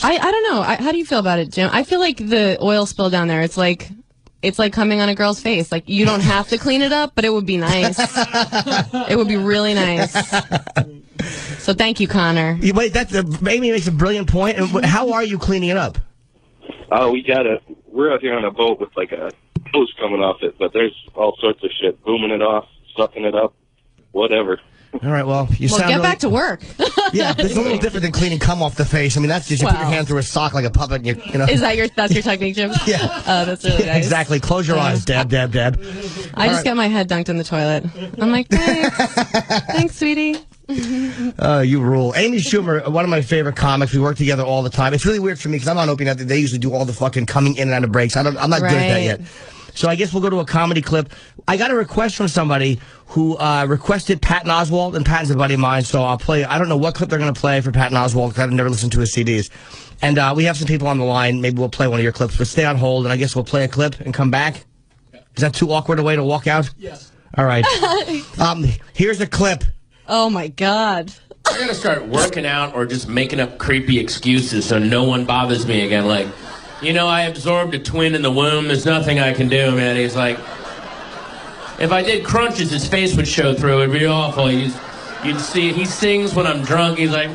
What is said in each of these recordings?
I don't know. How do you feel about it, Jim? I feel like the oil spill down there, it's like coming on a girl's face. Like, you don't have to clean it up, but it would be nice. It would be really nice. So thank you, Connor. Wait, Amy makes a brilliant point. How are you cleaning it up? We're out here on a boat with like a hose coming off it, but there's all sorts of shit. Booming it off, sucking it up, whatever. All right, well, get back to work. Yeah, it's a little different than cleaning cum off the face. I mean, that's just you put your hand through a sock like a puppet. And you know. Is that's your technique, Jim? Yeah. Oh, that's really nice. Exactly. Close your eyes. Dab, dab, dab. I just got my head dunked in the toilet. I'm like, thanks, sweetie. You rule. Amy Schumer, one of my favorite comics. We work together all the time. It's really weird for me because I'm on Opie Net. They usually do all the fucking coming in and out of breaks. I'm not good at that yet. So I guess we'll go to a comedy clip. I got a request from somebody who requested Patton Oswalt, and Patton's a buddy of mine, so I'll play. I don't know what clip they're going to play for Patton Oswalt because I've never listened to his CDs. And we have some people on the line. Maybe we'll play one of your clips, but stay on hold, and I guess we'll play a clip and come back. Is that too awkward a way to walk out? Yes. All right. Here's a clip. Oh, my God. I got to start working out or just making up creepy excuses so no one bothers me again, like... You know, I absorbed a twin in the womb. There's nothing I can do, man. He's like, if I did crunches, his face would show through. It'd be awful. You'd see, he sings when I'm drunk. He's like,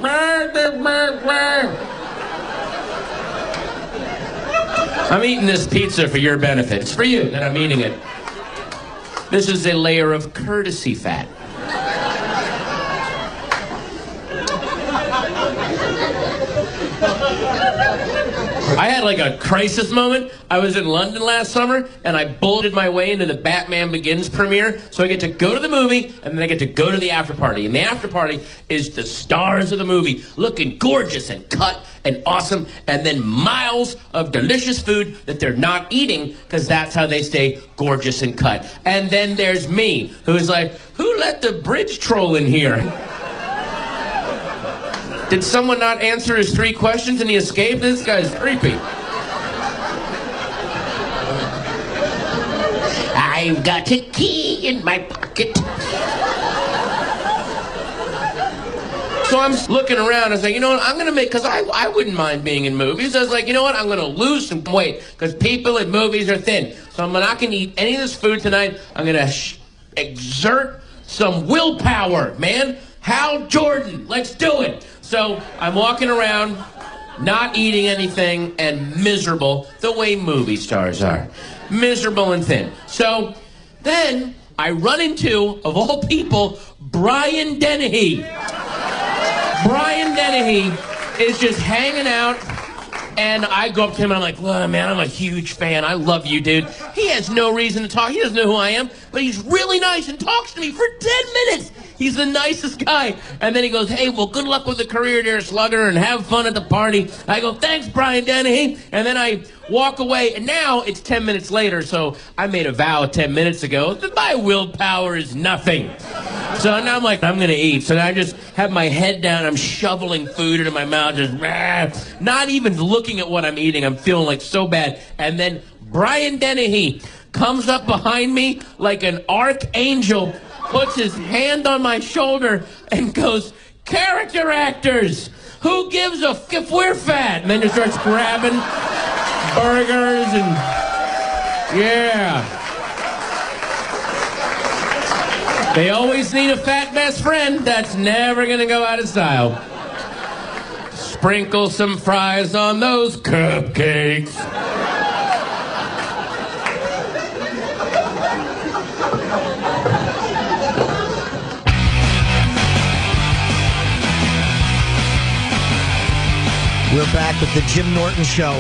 I'm eating this pizza for your benefit. It's for you that I'm eating it. This is a layer of courtesy fat. I had like a crisis moment. I was in London last summer, and I bulleted my way into the Batman Begins premiere. So I get to go to the movie, and then I get to go to the after party. And the after party is the stars of the movie, looking gorgeous and cut and awesome, and then miles of delicious food that they're not eating, because that's how they stay gorgeous and cut. And then there's me, who's like, who let the bridge troll in here? Did someone not answer his 3 questions and he escaped? This guy's creepy. I've got a key in my pocket. So I'm looking around. I was like, you know what? I'm going to make, because I wouldn't mind being in movies. I was like, you know what? I'm going to lose some weight because people in movies are thin. So I'm not going to eat any of this food tonight. I'm going to exert some willpower, man. Hal Jordan, let's do it. So I'm walking around, not eating anything, and miserable, the way movie stars are. Miserable and thin. So then I run into, of all people, Brian Dennehy. Brian Dennehy is just hanging out, and I go up to him and I'm like, well, man, I'm a huge fan. I love you, dude. He has no reason to talk. He doesn't know who I am, but he's really nice and talks to me for 10 minutes. He's the nicest guy. And then he goes, hey, well, good luck with the career there, Slugger, and have fun at the party. I go, thanks, Brian Dennehy. And then I walk away, and now it's 10 minutes later, so I made a vow 10 minutes ago that my willpower is nothing. So now I'm like, I'm going to eat. So now I just have my head down. I'm shoveling food into my mouth, just not even looking at what I'm eating. I'm feeling like so bad. And then Brian Dennehy comes up behind me like an archangel, puts his hand on my shoulder and goes, character actors, who gives a f if we're fat? And then just starts grabbing burgers and, yeah. They always need a fat best friend. That's never going to go out of style. Sprinkle some fries on those cupcakes. We're back with the Jim Norton Show.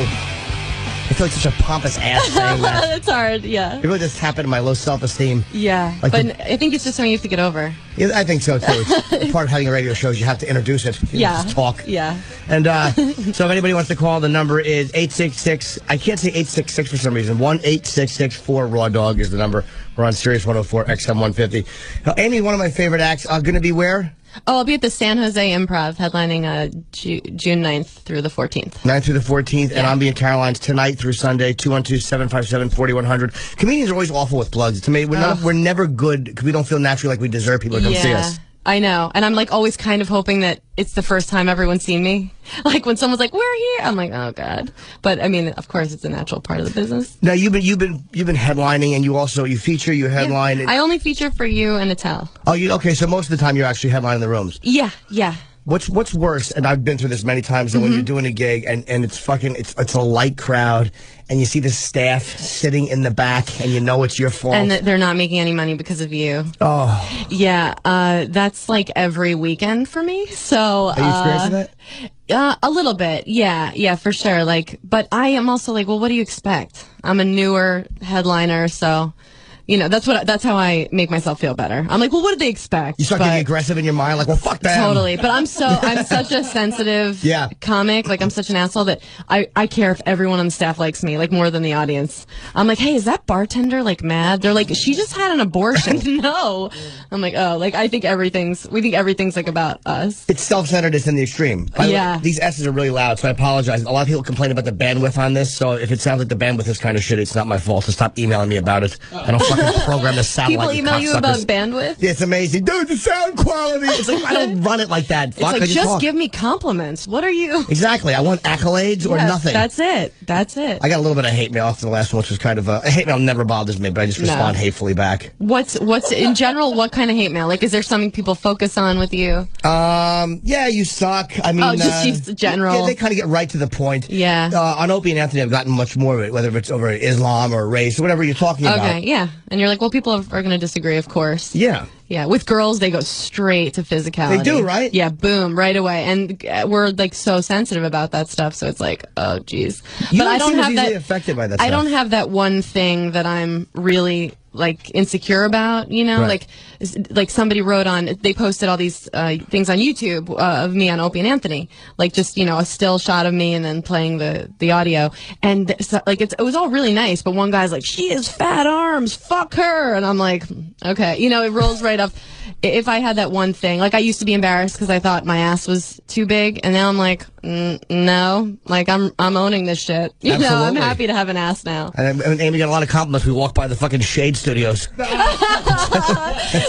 I feel like such a pompous ass saying that. It's hard, yeah. It really just happened to my low self-esteem. Yeah, like but I think it's just something you have to get over. Yeah, I think so, too. It's part of having a radio show is you have to introduce it. You just talk. Yeah. And so if anybody wants to call, the number is 866. I can't say 866 for some reason. 1-866-4-RAW-DOG is the number. We're on Sirius 104 XM 150. Now, Amy, one of my favorite acts, going to be where? Oh, I'll be at the San Jose Improv, headlining June 9th through the 14th. 9th through the 14th, and I'll be in Caroline's tonight through Sunday, 212-757-4100. Comedians are always awful with plugs. To me, we're never good because we don't feel naturally like we deserve people to come see us. I know. And I'm like always kind of hoping that it's the first time everyone's seen me. Like when someone's like, "We're here," I'm like, "Oh God." But I mean, of course, it's a natural part of the business. Now you've been headlining, and you feature, you headline. Yeah. I only feature for you and Attell. Oh, okay. So most of the time you're actually headlining the rooms. Yeah. What's worse, and I've been through this many times, than when you're doing a gig and it's a light crowd and you see the staff sitting in the back and you know it's your fault. And they're not making any money because of you. Oh. Yeah, that's like every weekend for me. So are you experiencing that? A little bit. Yeah, for sure. Like, but I am also like, well, what do you expect? I'm a newer headliner, so you know, that's how I make myself feel better. I'm like, well, what did they expect? You start getting aggressive in your mind, like, well, fuck them. Totally. But I'm such a sensitive comic. Like, I'm such an asshole that I care if everyone on the staff likes me, like, more than the audience. I'm like, hey, is that bartender, like, mad? They're like, she just had an abortion. No. I'm like, oh, like, we think everything's, like, about us. It's self-centeredness in the extreme. Yeah. These S's are really loud, so I apologize. A lot of people complain about the bandwidth on this, so if it sounds like the bandwidth is kind of shitty, it's not my fault, so stop emailing me about it. I don't fucking program the satellite. People email you about bandwidth? Yeah, it's amazing. Dude, the sound quality. It's like, I don't run it like that. Fuck, it's like, just give me compliments. What are you? Exactly. I want accolades or nothing. That's it. I got a little bit of hate mail after the last one, which was kind of hate mail never bothers me, but I just respond hatefully back. What's in general, what kind of hate mail? Like, is there something people focus on with you? Yeah, you suck. I mean, just general. Yeah, they kind of get right to the point. Yeah. On Opie and Anthony, I've gotten much more of it, whether it's over Islam or race or whatever you're talking about. Okay, yeah. And you're like, well, people are going to disagree, of course. Yeah. Yeah, with girls, they go straight to physicality. They do, right? Yeah, boom, right away. And we're, like, so sensitive about that stuff, so it's like, oh, geez. But I don't have that. Affected by that I don't have that one thing that I'm really, like, insecure about, you know? Right. Like somebody wrote they posted all these things on YouTube of me on Opie and Anthony. Like, just, you know, a still shot of me and then playing the audio. And, so, like, it was all really nice, but one guy's like, she has fat arms, fuck her. And I'm like, okay. You know, it rolls right up. If I had that one thing, like, I used to be embarrassed because I thought my ass was too big, and now I'm like, no, like, I'm owning this shit. You know, I'm happy to have an ass now. And Amy got a lot of compliments. We walked by the fucking Shade Studios.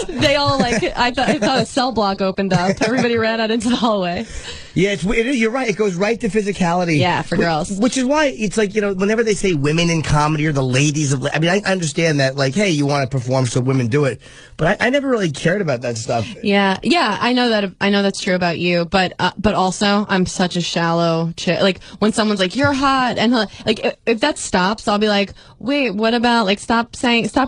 They all, like, I thought a cell block opened up. Everybody ran out into the hallway. Yeah, you're right. It goes right to physicality. Yeah, for girls. Which is why it's like, you know, whenever they say women in comedy or the ladies of, I mean, I understand that, like, hey, you want to perform so women do it. But I never really cared about that stuff. Yeah, I know that. I know that's true about you. But also, I'm such a shallow chick. Like, when someone's like, you're hot, and like, if that stops, I'll be like, wait, what about, like, stop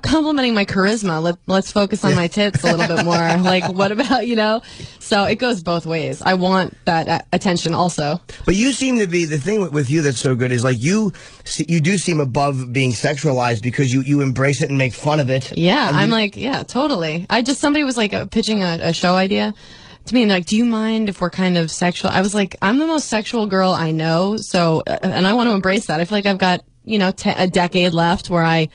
complimenting my charisma. Let's focus on my tits a little bit more. Like, what about, you know? So it goes both ways. I want that attention also. But you seem to be, the thing with you that's so good is, like, you do seem above being sexualized because you embrace it and make fun of it. Yeah, I'm like, yeah, totally. Somebody was like pitching a show idea to me, and like, do you mind if we're kind of sexual? I was like, I'm the most sexual girl I know, so, and I want to embrace that. I feel like I've got, you know, a decade left where I'm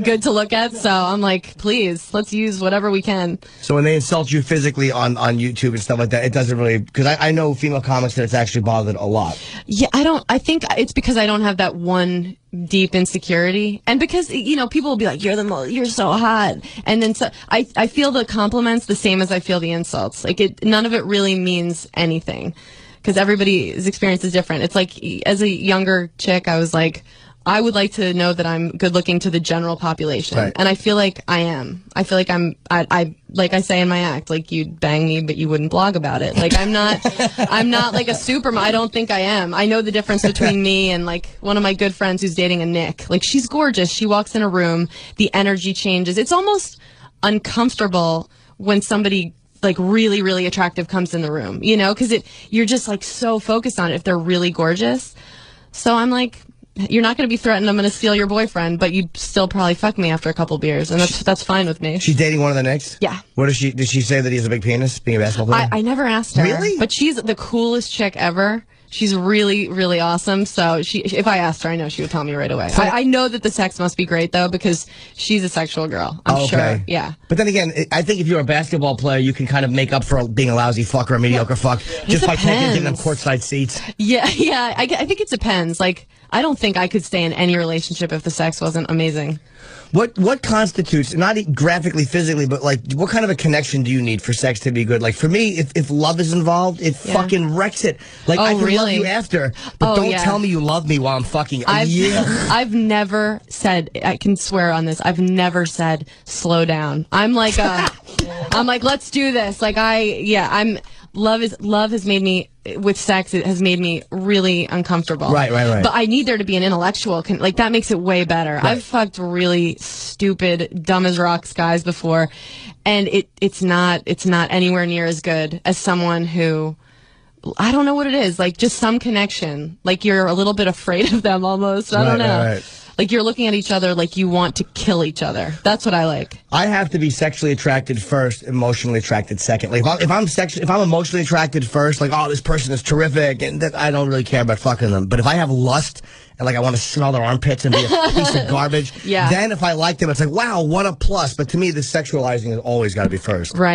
good to look at, so I'm like, please, let's use whatever we can. So when they insult you physically on YouTube and stuff like that, it doesn't really, because I know female comics that it's actually bothered a lot. Yeah, I think it's because I don't have that one deep insecurity, and because, you know, people will be like, you're so hot, and then so I feel the compliments the same as I feel the insults. Like, none of it really means anything, because everybody's experience is different. It's like, as a younger chick, I was like, I would like to know that I'm good looking to the general population. Right. And I feel like I am. I feel like I like I say in my act, like, you'd bang me, but you wouldn't blog about it. Like, I'm not like a supermodel. I don't think I am. I know the difference between me and, like, one of my good friends who's dating a Nick. Like, she's gorgeous. She walks in a room, the energy changes. It's almost uncomfortable when somebody, like, really, really attractive comes in the room, you know, because you're just, like, so focused on it if they're really gorgeous. So I'm like, you're not going to be threatened I'm going to steal your boyfriend, but you'd still probably fuck me after a couple beers, and that's fine with me. She's dating one of the Knicks? Yeah. Did she say that he has a big penis, being a basketball player? I never asked her. Really? But she's the coolest chick ever. She's really, really awesome. So if I asked her, I know she would tell me right away. I know that the sex must be great, though, because she's a sexual girl. I'm sure. Yeah. But then again, I think if you're a basketball player, you can kind of make up for being a lousy fuck or a mediocre fuck just by taking them courtside seats. Yeah. I think it depends. Like, I don't think I could stay in any relationship if the sex wasn't amazing. What constitutes, not graphically, physically, but like, what kind of a connection do you need for sex to be good? Like, for me, if love is involved, it fucking wrecks it. Like, I can love you after, but don't tell me you love me while I'm fucking. I've never said, I can swear on this, I've never said, slow down. I'm like, let's do this. Like, love has made me, with sex, it has made me really uncomfortable. Right. But I need there to be an intellectual, like, that makes it way better. Right. I've fucked really stupid, dumb as rocks guys before, and it's not anywhere near as good as someone who, I don't know what it is, like, just some connection. Like, you're a little bit afraid of them almost. I don't know. Right. Like, you're looking at each other like you want to kill each other. That's what I like. I have to be sexually attracted first, emotionally attracted second. Like, if I'm emotionally attracted first, like, oh, this person is terrific, and I don't really care about fucking them. But if I have lust, and like I want to smell their armpits and be a piece of garbage, then if I like them, it's like, wow, what a plus. But to me, the sexualizing has always got to be first. Right.